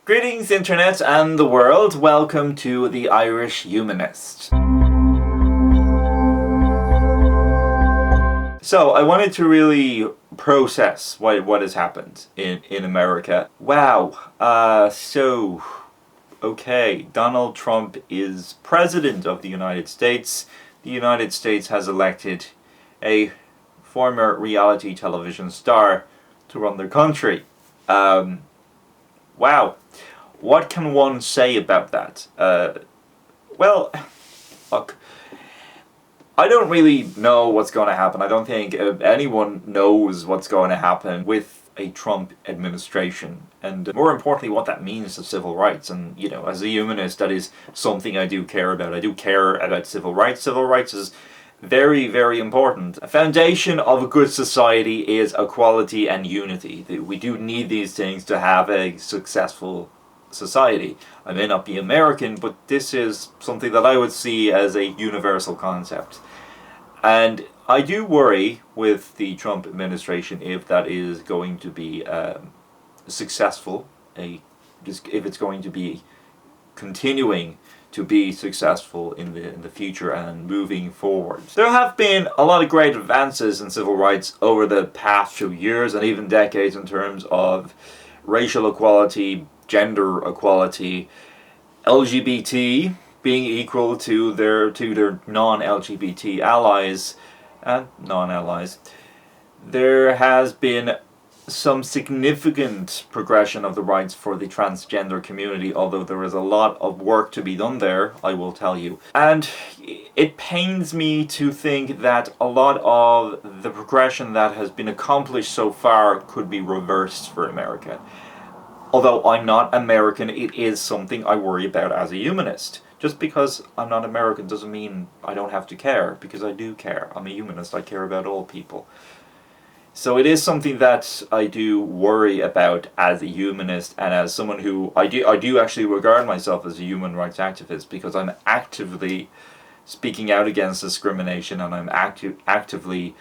Greetings internet and the world, welcome to the Irish Humanist. So I wanted to really process what has happened in America. Wow, okay, Donald Trump is President of the United States. The United States has elected a former reality television star to run their country. Wow. What can one say about that? Well, look, I don't really know what's going to happen. I don't think anyone knows what's going to happen with a Trump administration. And more importantly, what that means to civil rights. And, you know, as a humanist, that is something I do care about. I do care about civil rights. Civil rights is very, very important. A foundation of a good society is equality and unity. We do need these things to have a successful society. I may not be American, but this is something that I would see as a universal concept. And I do worry with the Trump administration if that is going to be successful, if it's going to be continuing to be successful in the future and moving forward. There have been a lot of great advances in civil rights over the past few years and even decades in terms of racial equality, gender equality, LGBT being equal to their non-LGBT allies and non-allies. There has been some significant progression of the rights for the transgender community, although there is a lot of work to be done there, I will tell you. And it pains me to think that a lot of the progression that has been accomplished so far could be reversed for America. Although I'm not American, it is something I worry about as a humanist. Just because I'm not American doesn't mean I don't have to care, because I do care. I'm a humanist, I care about all people. So it is something that I do worry about as a humanist and as someone who I do actually regard myself as a human rights activist, because I'm actively speaking out against discrimination and I'm actively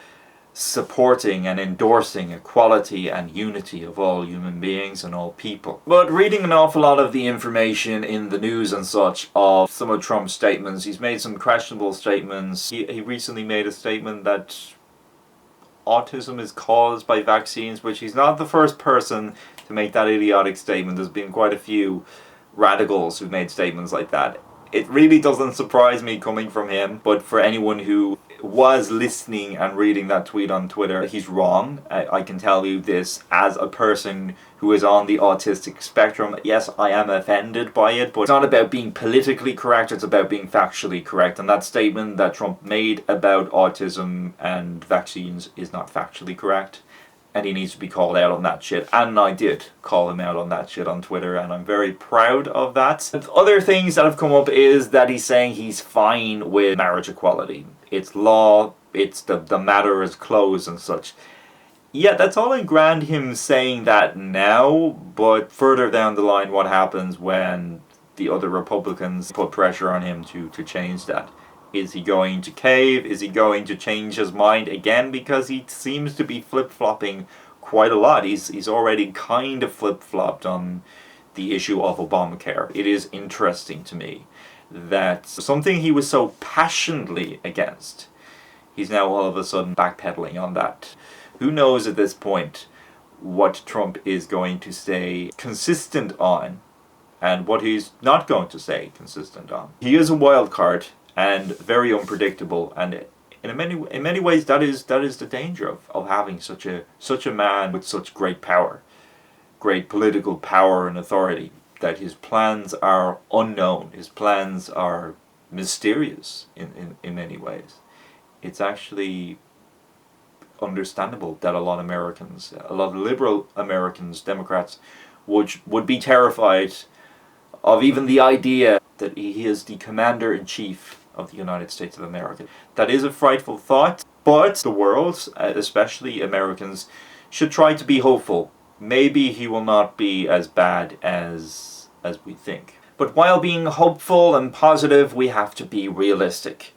supporting and endorsing equality and unity of all human beings and all people. But reading an awful lot of the information in the news and such of some of Trump's statements, he's made some questionable statements. He recently made a statement that autism is caused by vaccines, which he's not the first person to make that idiotic statement. There's been quite a few radicals who've made statements like that. It really doesn't surprise me coming from him, but for anyone who was listening and reading that tweet on Twitter, he's wrong. I can tell you this as a person who is on the autistic spectrum. Yes, I am offended by it, but it's not about being politically correct, it's about being factually correct. And that statement that Trump made about autism and vaccines is not factually correct. And he needs to be called out on that shit. And I did call him out on that shit on Twitter, and I'm very proud of that. And other things that have come up is that he's saying he's fine with marriage equality. It's law, it's the matter is closed and such. Yeah, that's all in grand him saying that now, but further down the line, what happens when the other Republicans put pressure on him to change that? Is he going to cave? Is he going to change his mind again? Because he seems to be flip-flopping quite a lot. He's already kind of flip-flopped on the issue of Obamacare. It is interesting to me that something he was so passionately against, he's now all of a sudden backpedaling on that. Who knows at this point what Trump is going to stay consistent on and what he's not going to stay consistent on. He is a wild card and very unpredictable, and in many ways that is the danger of having such a man with such great power, great political power and authority, that his plans are unknown, his plans are mysterious in many ways. It's actually understandable that a lot of Americans, a lot of liberal Americans, Democrats, would be terrified of even the idea that he is the commander-in-chief of the United States of America. That is a frightful thought, but the world, especially Americans, should try to be hopeful. Maybe he will not be as bad as we think. But while being hopeful and positive, we have to be realistic.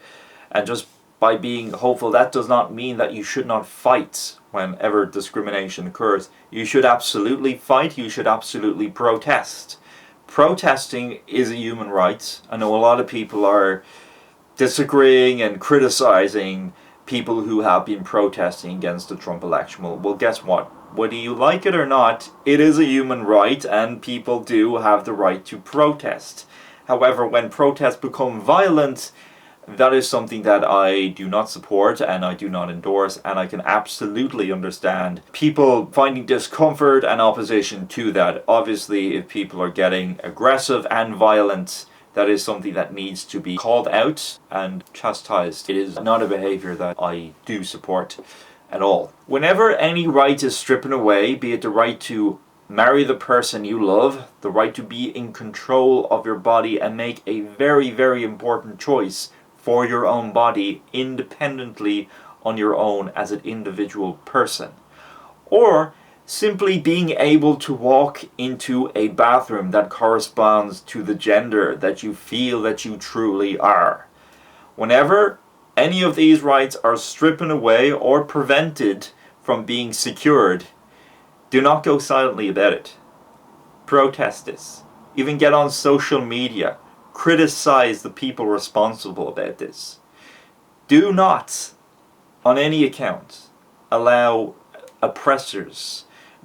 And just by being hopeful, that does not mean that you should not fight whenever discrimination occurs. You should absolutely fight, you should absolutely protest. protesting is a human right. I know a lot of people are disagreeing and criticizing people who have been protesting against the Trump election. Well, guess what? Whether you like it or not, it is a human right, and people do have the right to protest. However, when protests become violent, that is something that I do not support and I do not endorse, and I can absolutely understand people finding discomfort and opposition to that. Obviously, if people are getting aggressive and violent, that is something that needs to be called out and chastised. It is not a behavior that I do support at all. Whenever any right is stripped away, be it the right to marry the person you love, the right to be in control of your body and make a very, very important choice for your own body independently on your own as an individual person, or simply being able to walk into a bathroom that corresponds to the gender that you feel that you truly are. Whenever any of these rights are stripped away or prevented from being secured, do not go silently about it. Protest this. Even get on social media. Criticize the people responsible about this. Do not, on any account, allow oppressors,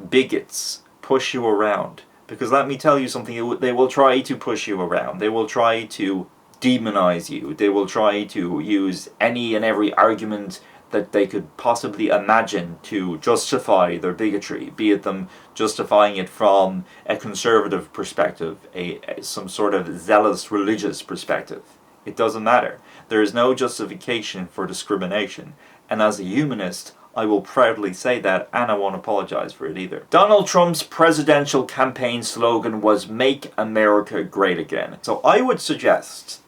bigots, push you around. Because let me tell you something, they will try to push you around. They will try to demonize you. They will try to use any and every argument that they could possibly imagine to justify their bigotry, be it them justifying it from a conservative perspective, some sort of zealous religious perspective. It doesn't matter. There is no justification for discrimination, and as a humanist, I will proudly say that, and I won't apologize for it either. Donald Trump's presidential campaign slogan was "Make America Great Again." So I would suggest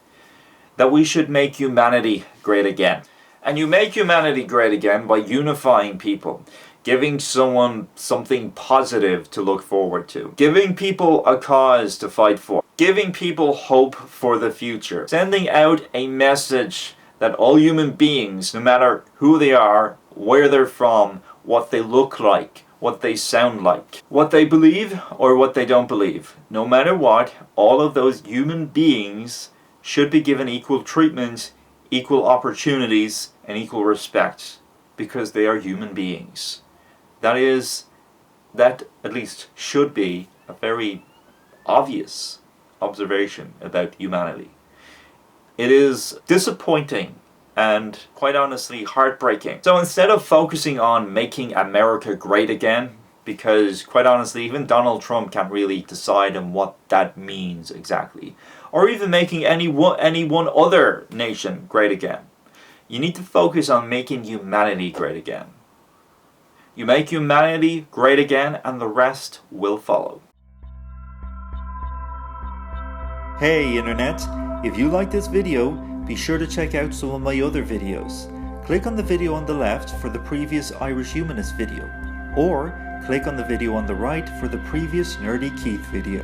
that we should make humanity great again. And you make humanity great again by unifying people, giving someone something positive to look forward to, giving people a cause to fight for, giving people hope for the future, sending out a message that all human beings, no matter who they are, where they're from, what they look like, what they sound like, what they believe or what they don't believe, no matter what, all of those human beings should be given equal treatment, equal opportunities, and equal respect, because they are human beings. That at least should be a very obvious observation about humanity. It is disappointing and, quite honestly, heartbreaking. So instead of focusing on making America great again, because, quite honestly, even Donald Trump can't really decide on what that means exactly, or even making any one other nation great again, you need to focus on making humanity great again. You make humanity great again, and the rest will follow. Hey Internet, if you like this video, be sure to check out some of my other videos. Click on the video on the left for the previous Irish Humanist video, or click on the video on the right for the previous Nerdy Keith video.